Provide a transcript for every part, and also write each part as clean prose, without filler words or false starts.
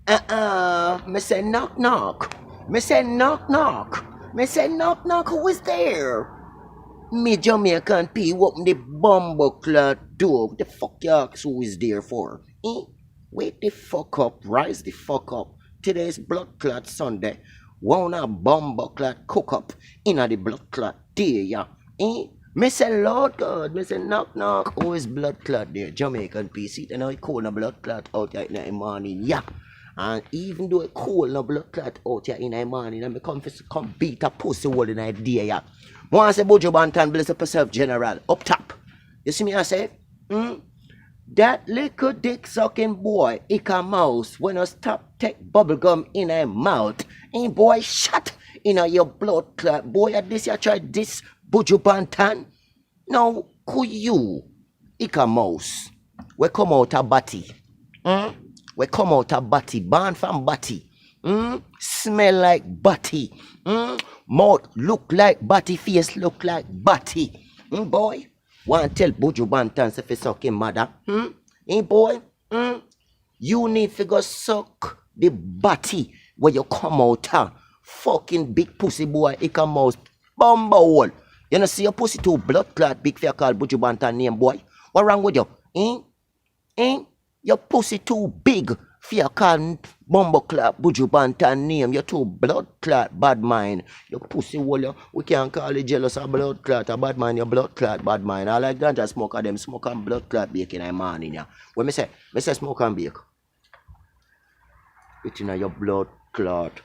Me say knock knock. Me say knock knock. Me say knock knock. Who is there? Me Jamaican P open the bumbo clot door. What the fuck y'all who is there for? Eh? Wake the fuck up. Rise the fuck up. Today's blood clot Sunday. Wanna bumbo clot cook up inna the blood clot day, yeah. Eh? Me say Lord God, me say knock knock. Who is blood clot there? Jamaican P. See, you know it cold na blood clot out here in the morning, yeah. And even though it cold na blood clot out here in the morning, and me come beat a pussy hole in the day, yeah. One say Buju Banton bless up yourself, General. Up top. You see me I say? That little dick sucking boy, Ika Mouse, when I stop take bubblegum in a mouth. Ain't boy shut in your blood clot. Boy at this you try this Buju Banton. Now who you? Ika Mouse. We come out a batty. We come out a batty. Born from batty. Smell like batty. Mouth look like batty. Face look like batty. Boy, want to tell Buju Banton if you suck him mother? Boy, you need to go suck the batty where you come out fucking big pussy boy. It come out bumble. You know see your pussy too blood clot big for you call Buju Banton name boy. What wrong with you? Your pussy too big for you call Bumbo clot Buju Banton name. You're too blood clot Badmind. Your pussy wall we can't call it jealous of blood clot or Badmind. Your blood clot Badmind. I like ganja smoke of them smoke and blood clot bake in the morning. Yeah. When me say smoke and bake. It's in your blood clot.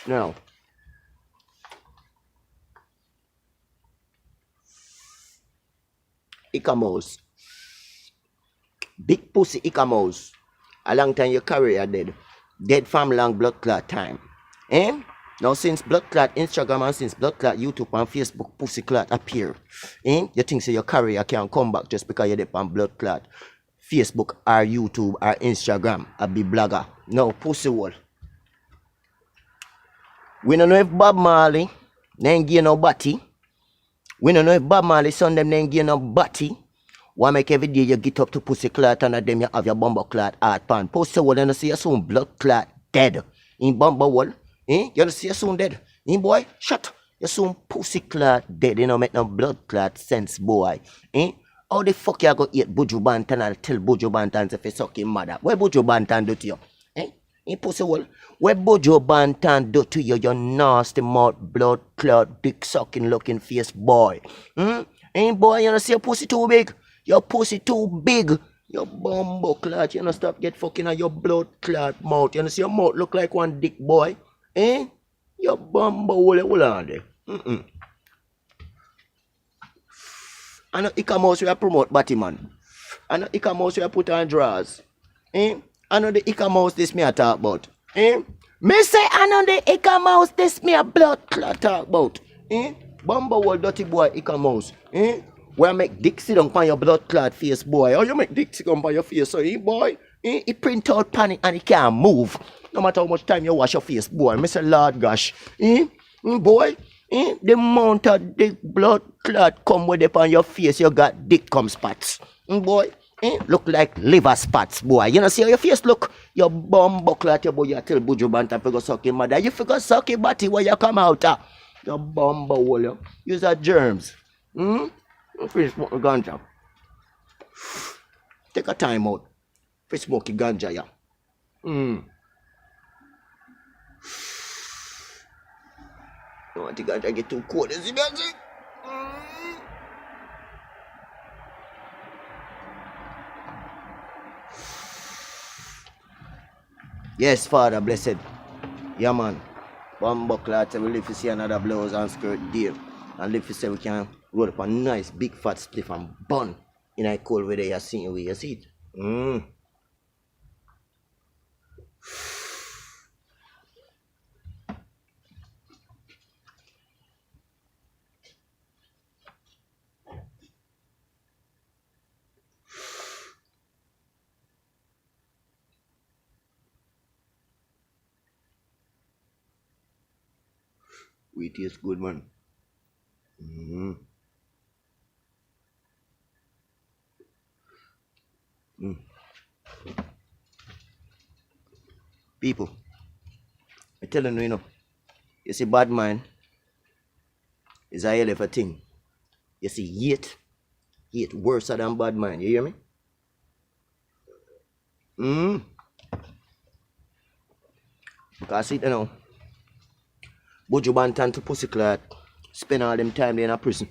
Now. Icamos. Big pussy Icamos. A long time your career dead. Dead from long blood clot time. Now since blood clot Instagram and since blood clot YouTube and Facebook pussy clot appear. You think so your career can come back just because you're dead from blood clot Facebook or YouTube or Instagram or be blogger. No pussy wall. We don't know if Bob Marley then give no body. We don't know if Bob Marley son them then give no body. Why make every day you get up to pussy clot and then you have your bumbo clot hard pan. Pussy wall and you see you soon blood clot dead. In bumbo wall. You see you soon dead. Boy, shut. You soon pussy clot dead. You know make no blood clot sense boy. How the fuck you go eat Buju Banton and tell Buju Banton if you suck him mother? What Buju Banton do to you? Pussy wall. What Buju Banton do to you, nasty mouth, blood clot, dick sucking looking face boy? Boy, you know see your pussy too big. Your pussy too big. Your bumbo clot. You know stop get fucking on your blood clot mouth. You know see your mouth look like one dick boy. Your bumbo will on there. I know Ika Mouse we promote Batman. I know Ika Mouse we put on drawers. I know the Ika Mouse this me a talk about. Me say I know the Ika Mouse this me a blood clot talk about. Bumbo will dirty boy Ika Mouse. Where make dick sit down on your blood clot face boy. Or you make dick sit down on your face so boy. It print out panic and it can't move. No matter how much time you wash your face boy. Me say Lord gosh. Boy. The amount of dick blood clot come with it on your face, you got dick come spots. Boy, look like liver spots, boy. You know, see how your face look? Your bum clot, your boy, you tell Buju Banton to go suck your mother. You figure suck your body where you come out. Your bum hole, use that germs. Finish smoking ganja. Take a time out. Finish smoking ganja, yeah. I want the ganja get too cold. You see me? Yes, Father, blessed. Yeah, man. Bumbo clot, we live to see another blouse and skirt deal. And live to say we can roll up a nice big fat spliff and bun in a cold weather. You see it? You see it? We taste good, man. People, I telling you, you see Badmind is a hell of a thing. You see hate worse than Badmind, you hear me? Because see, Buju Banton to Pussyclad spend all them time there in a prison.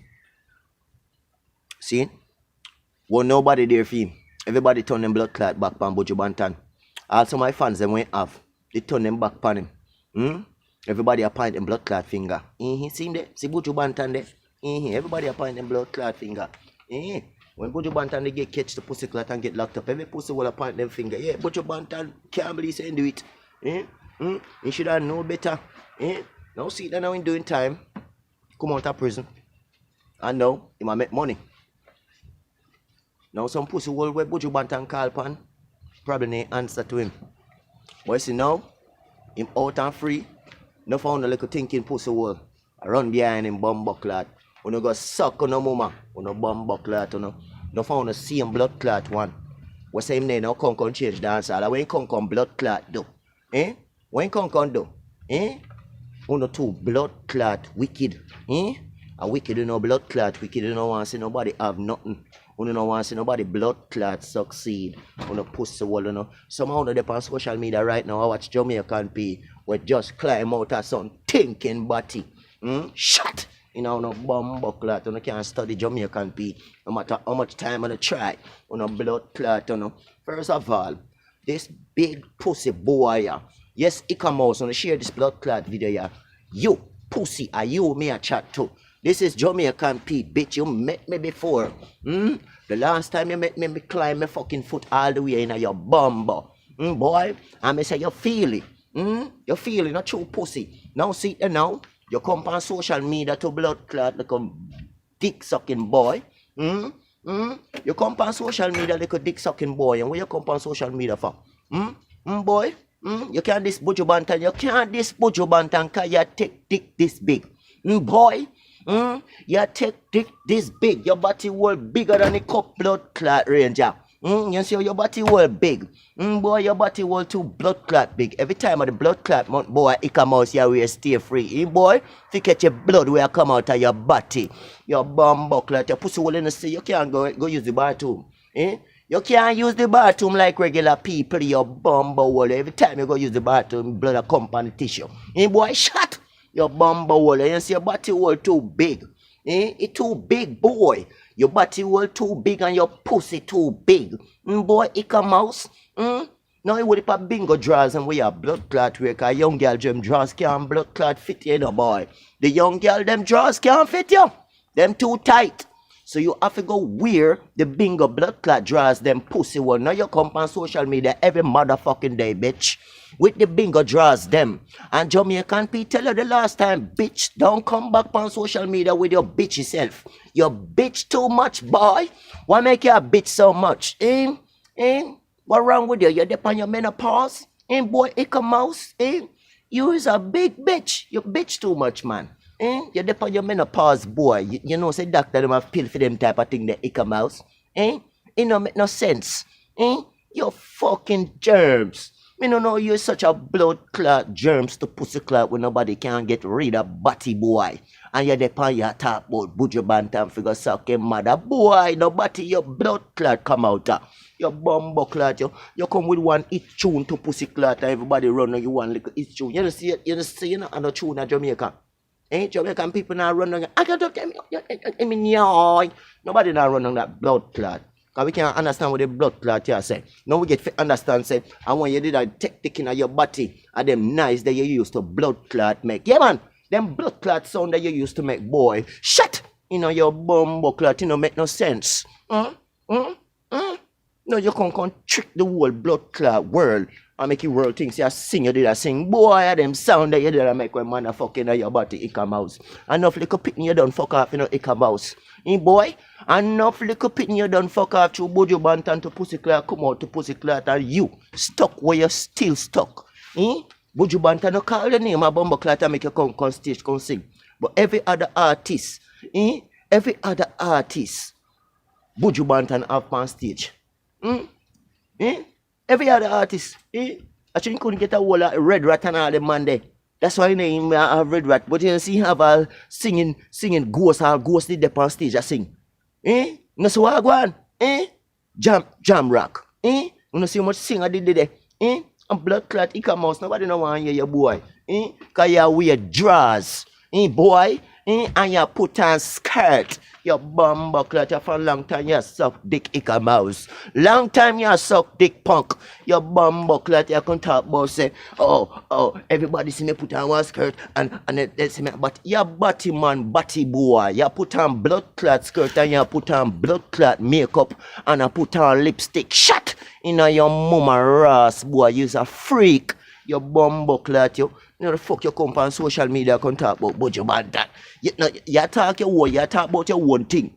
See? Well, nobody there for him. Everybody turn them blood clot back on Buju Banton. Also my fans them went off. They turn them back on him. Everybody appoint them blood clot finger. See him there? See Buju Banton there? Everybody appoint them blood clot finger. When Buju Banton they get catch the pussy clot and get locked up, every pussy will appoint them finger. Yeah, Buju Banton can't believe saying do it. You should have known better. Now see that now in doing time. Come out of prison. And now he might make money. Now some pussy will where Buju Banton call upon, probably no answer to him. But you see now, him out and free, no found a little thinking pussy will. I run behind him bumbo clot. When you go suck on no mama, on no bumbo clot, no found the same blood clot one. What say him there now come change dancehall. When come blood clot do? When come do? Uno two blood clot wicked. A wicked you know blood clot wicked you don't want to see nobody have nothing. You don't want to see nobody blood clot succeed. You know pussy wall Somehow they on social media right now I watch Jamaican people we just climb out of some thinking body. Shut! No bumbo clot, you can't study Jamaican people. No matter how much time you try. Blood clot, First of all, this big pussy boy, yes, he come out, share this blood clot video, yeah. You, pussy, are you me a chat to? This is Jamaican Pete, bitch. You met me before. The last time you met me, me climb my fucking foot all the way in your bumbo. Boy, and me say you feel it. You feel it, not true pussy. Now see now, you come on social media to blood clot like a dick sucking boy. You come on social media like a dick sucking boy. And what you come on social media for? Boy? You can't diss Buju Banton. You can't diss Buju Banton because you take dick this big. Boy? You take dick this big. Your body will bigger than a cup blood clot ranger. You see your body will big. Boy, your body will too blood clot big. Every time of the blood clot month, boy, it come out here where stay free. Boy, if you catch your blood where come out of your body, your bum clot, your pussy will in the sea, you can't go use the bathroom. You can't use the bathroom like regular people, your bumbo wall. Every time you go use the bathroom, blood will come on the tissue. Boy, shut your bumbo wall. You see your body wall too big. It's too big, boy. Your body wall too big and your pussy too big. Boy, it come mouse. Now you would put bingo draws and we have blood clot work. A young girl them draws can't blood clot fit you, boy. The young girl them draws can't fit you. Them too tight. So you have to go wear the bingo blood clot draws them pussy one. Now you come on social media every motherfucking day, bitch. With the bingo draws them. And Jamaican people tell you the last time, bitch, don't come back on social media with your bitchy self. You bitch too much, boy. Why make you a bitch so much? What wrong with you? You're up on your menopause? Boy, ick a mouse? You is a big bitch. You bitch too much, man. You're up on your menopause, boy. You know, say doctor them have pill for them type of thing, the ick a mouse. It don't make no sense. You fucking germs. Me no know you're such a blood clot germs to pussy clot when nobody can get rid of body boy. And you're there on your talk about Buju Banton figure suck your mother. Boy, nobody your blood clot come out. Your bumbo clot, you come with one each tune to pussy clot and everybody run on you one little each tune. You see you know, and a tune in Jamaica. Jamaican people now run on I mean, nobody now run on that blood clot. Because we can't understand what the blood clot here say. Now we get to understand say, and when you did a tech in your body, and them nice that you used to blood clot make. Yeah man, them blood clot sound that you used to make, boy. Shut! Your bumbo clot, make no sense. No, you can't trick the whole blood clot world and make your world think you sing, you did a sing. Boy, them sound that you did a make when motherfucking in your body, ick mouse. Enough little pitting you done fuck off, ick mouse. Boy, enough little pitting you done fuck off through Buju Banton to pussy clot, come out to pussy clot, and you stuck where you still stuck. Buju Banton no call the name of bumbo clot and make you come stage, come sing. But every other artist, Buju Banton have on stage. Every other artist, Actually, couldn't get a whole red rat and all them man there. That's why name have red rat. But you see have a singing ghost or ghost did up on stage I sing. No see what I go on? Jam rock. You know see how much sing I did there? And blood clot mouse. Nobody no want hear your boy. Cause you wear drawers. Boy. And you put on skirt. You bumbuckler for a long time you suck dick mouse. Long time you suck dick punk. You bumbuckler you can talk about say, oh, everybody see me put on one skirt and they see me, but you body man, body boy. You put on blood clot skirt and you put on blood clot makeup and you put on lipstick. Shut! You know your mama ass boy, you's a freak. You bumbuckler you. You know the fuck you come on social media can talk about Buju Banton. You talk your own, you talk about your own thing.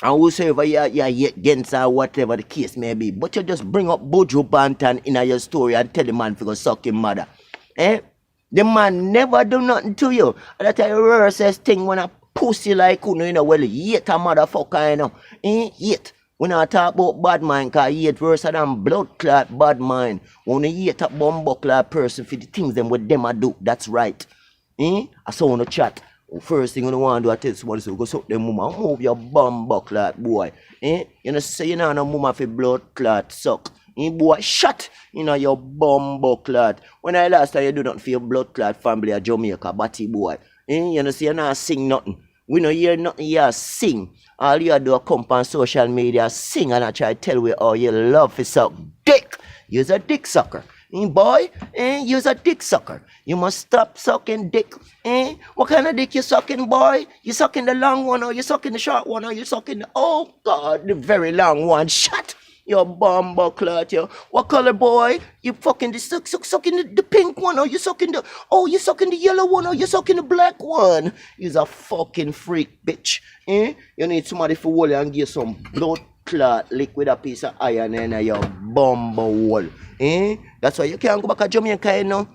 And whosoever you against or whatever the case may be. But you just bring up Buju Banton in your story and tell the man to go suck his mother. The man never do nothing to you. That's a rarest thing when a pussy like you know, well, yet a motherfucker, you know. Yet. When I talk about Badmind, because he hate worse than blood clot Badmind. When you hate a bumbuckler person for the things them what them a do, that's right. I saw on the chat. First thing you want to do, I tell somebody, so go suck them mama, move your bumbuckler boy. You know, say you know no mama for blood clot suck. Boy, shut you know your bumbuckler. When I last time you do nothing for your blood clot family of Jamaica, batty boy. You know, say you not sing nothing. We no hear nothing you sing. All you do is come on social media, sing and I try to tell you how you love to suck dick. You're a dick sucker. Boy, you're a dick sucker. You must stop sucking dick. What kind of dick you sucking, boy? You sucking the long one or you sucking the short one or you sucking the, oh God, the very long one. Shut! You bumbuckler, you. What color, boy? You fucking sucking the pink one, or you sucking the yellow one, or you sucking the black one? You's a fucking freak, bitch. You need somebody for hold you and give some blood clot liquid a piece of iron in your bumble. That's why you can't go back to Jamaica, you know.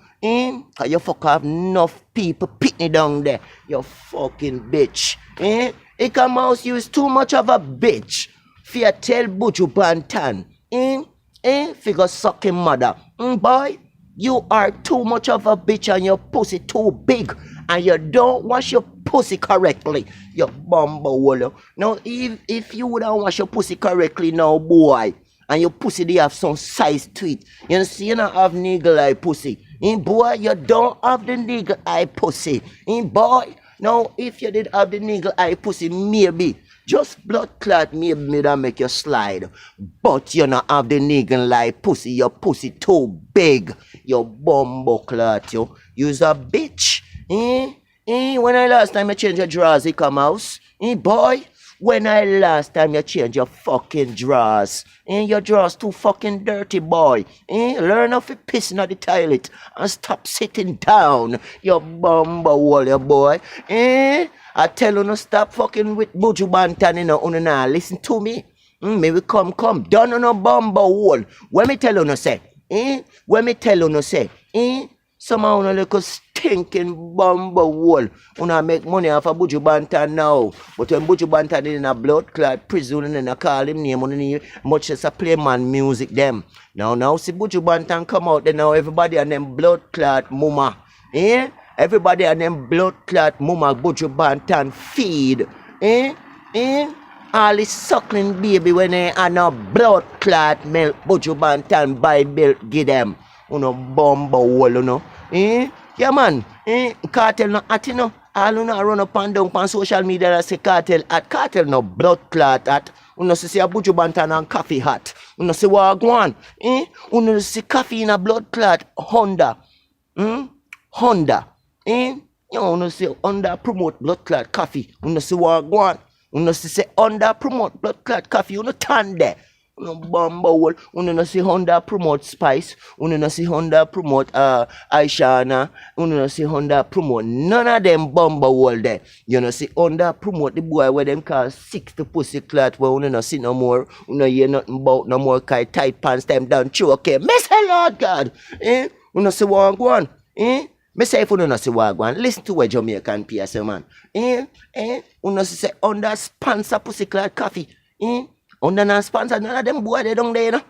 Cause you fuck have enough people pitney down there. You fucking bitch. Ika Mouse, you is too much of a bitch. Fear tell Buju Banton, figure sucking mother. Boy, you are too much of a bitch and your pussy too big and you don't wash your pussy correctly. You bumble. Now, if you wouldn't wash your pussy correctly now, boy, and your pussy they have some size to it, you see you don't have niggle eye pussy. Boy, you don't have the niggle eye pussy. Boy, now if you did have the niggle eye pussy, maybe. Just blood clot maybe that make you slide. But you not have the niggle like pussy. Your pussy too big. Your bumbo clot you. You's a bitch. When I last time you change your drawers, you come house? Boy, when I last time you change your fucking drawers? Your drawers too fucking dirty, boy. Learn how to piss in the toilet and stop sitting down. Your bumbo hole, your boy. I tell you no stop fucking with Buju Banton, you know, nah, listen to me. Maybe come, done on a bumbo hole. When me tell you no say, when me tell you no say, somehow no little stinking bumbo hole. Una make money off of Buju Banton now. But when Buju Banton in a blood clot prison and I call him name, only much as a play man music them. Now see Buju Banton come out, then now everybody and them blood clot mama. Everybody and them blood clot mama Buju Banton feed. All this suckling baby when they are no blood clot milk Buju Banton buy milk give them. Uno bumbo hole, you know. Yeah man, cartel no at you know. All you know run up and down on social media and say cartel at cartel no blood clot at. Uno see a Buju Banton and coffee hat. Uno see what go on. Uno see coffee in a blood clot Honda. Honda. You know, say under promote blood clot coffee. You know, see what go on. You know, say under promote blood clot coffee. You know, turn there. You know, bumble. You know, see Honda promote spice. You know, see Honda promote Aishana. You know, see Honda promote none of them bumble there. You know, see Honda promote the boy where them call 60 pussy clot. Where you know, see no more. You know, hear nothing about no more tight pants them down. Okay, miss her Lord God. You know, see what go on. Me say if you don't see what go on, listen to what Jamaican PS man. You know say under sponsor pussy clot coffee. Under non sponsor, none of them boy they don't there, you know.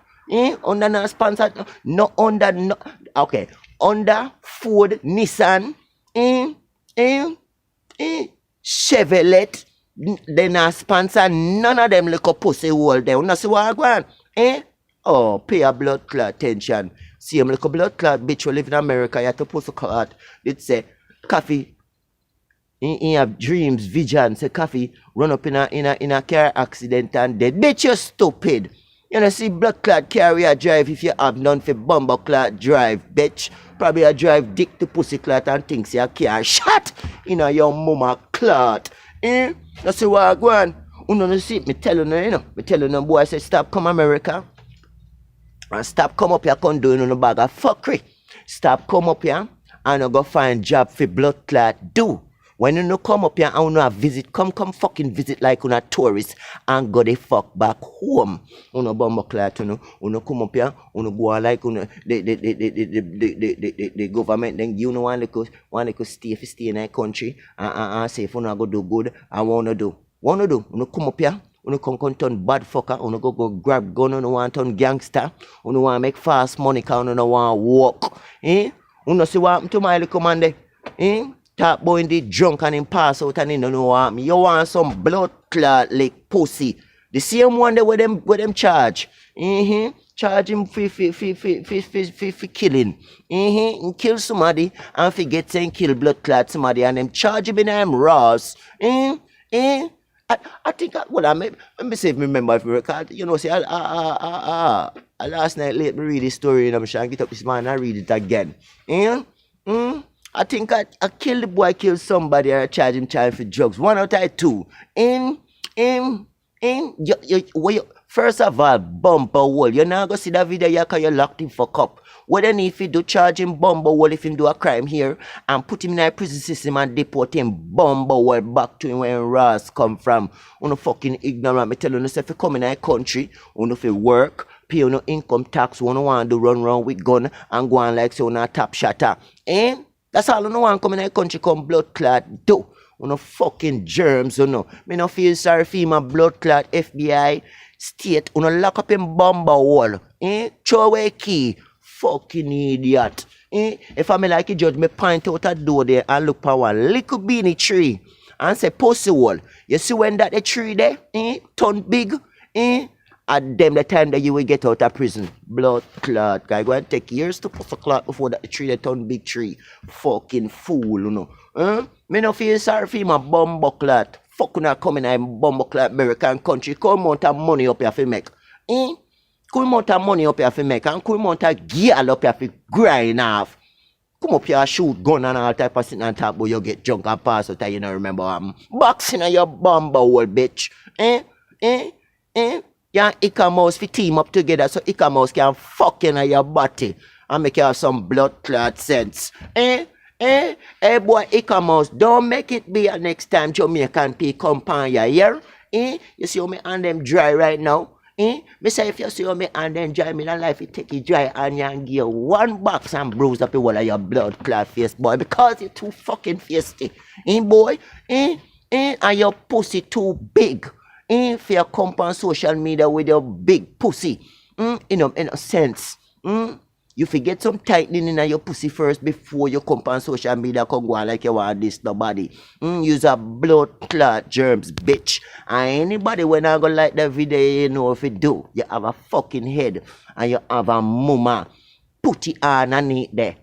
Under no sponsor, no under no. Okay, under Ford, Nissan, eh, eh, Chevrolet, they not sponsor none of them little pussy hole there. You know see what I want? Oh, pay a blood clot attention. See him little blood clot bitch who live in America, you have to pussy clot. It say, coffee. He have dreams, visions. Say coffee run up in a car accident and dead. Bitch, you stupid. You know, see blood clot carrier drive if you have none for bumper clot drive, bitch. Probably a drive dick to pussy clot and thinks your car shot in a your mama clot. That's what I go on. You know, see, me telling you, me telling you, boy, I say stop come America. And stop come up here come doing no bag of fuckery. Stop come up here and go find job for blood clot do. When you no come up here and you visit, come fucking visit like a tourist and go the fuck back home. You know, bomber clat, you know, come up here, you know, go on like, the government, then you know, want to stay in that country and say if you not go do good, I wanna do, you know, come up here. You come turn bad fucker, you go grab gun, you want turn gangster, you want make fast money, you want walk. You know, see what happened to my little man there? Top boy in the drunk and him pass out and he don't know what me. You want some blood clot like pussy. The same one there with them charge. Charge him for killing. And kill somebody and forget and kill blood clot somebody and them charge him in them raws. I think let me see if I remember if I record. You know, see last night late me read this story and I'm sure I get up this morning and read it again. I think I killed the boy, killed somebody, or I charge him for drugs. One out of two. First of all, bumper hole. You're not going to see that video because you're locked in for cup. What then if you do charge him bumper hole if he do a crime here and put him in a prison system and deport him bumper hole back to him where Ross come from. You know fucking ignorant. Me tell you, if you come in a country, you know if you work, pay no income tax, you don't want to run around with gun and go on like so on a top shatter. That's all you know want come in a country come blood clot do. You know fucking germs, you know. Me no feel sorry for my blood clot FBI state. You know lock up in bomber wall. Throw away key. Fucking idiot. If I me like a judge, me point out a door there and look for one little beanie tree and say pussy wall. You see when that the tree there turn big? At them the time that you will get out of prison. Blood clot. Guy go and take years to puff a clot before that tree that turn big tree. Fucking fool, you know. Me no feel sorry for my bumbo clot. Fuck not coming in bumbo clot American country. Come amount of money up here for make. Come amount of money up here for make. And come amount of gear up here for grind off. Come up here shoot gun and all type of thing and talk but you get drunk and pass out and you don't remember what happened. Boxing on your bumbo hole bitch. Yeah, Ica mouse fi team up together so Ica mouse can fuck in your body and make you have some blood clot sense. Hey boy, Ica mouse, don't make it be a next time Jamaican people come on your ear. You see how me hand them dry right now? Me say if you see how me hand them dry, me in life it take it dry and you give you one box and bruise up the whole of your blood clot face, boy, because you're too fucking feisty. Boy? And your pussy too big. If you come on social media with your big pussy, in a sense, you forget some tightening in your pussy first before you come on social media come go on like you want this nobody. Use a blood clot germs, bitch. And anybody when I go like that video, you know if you do, you have a fucking head and you have a mama put it on and it there.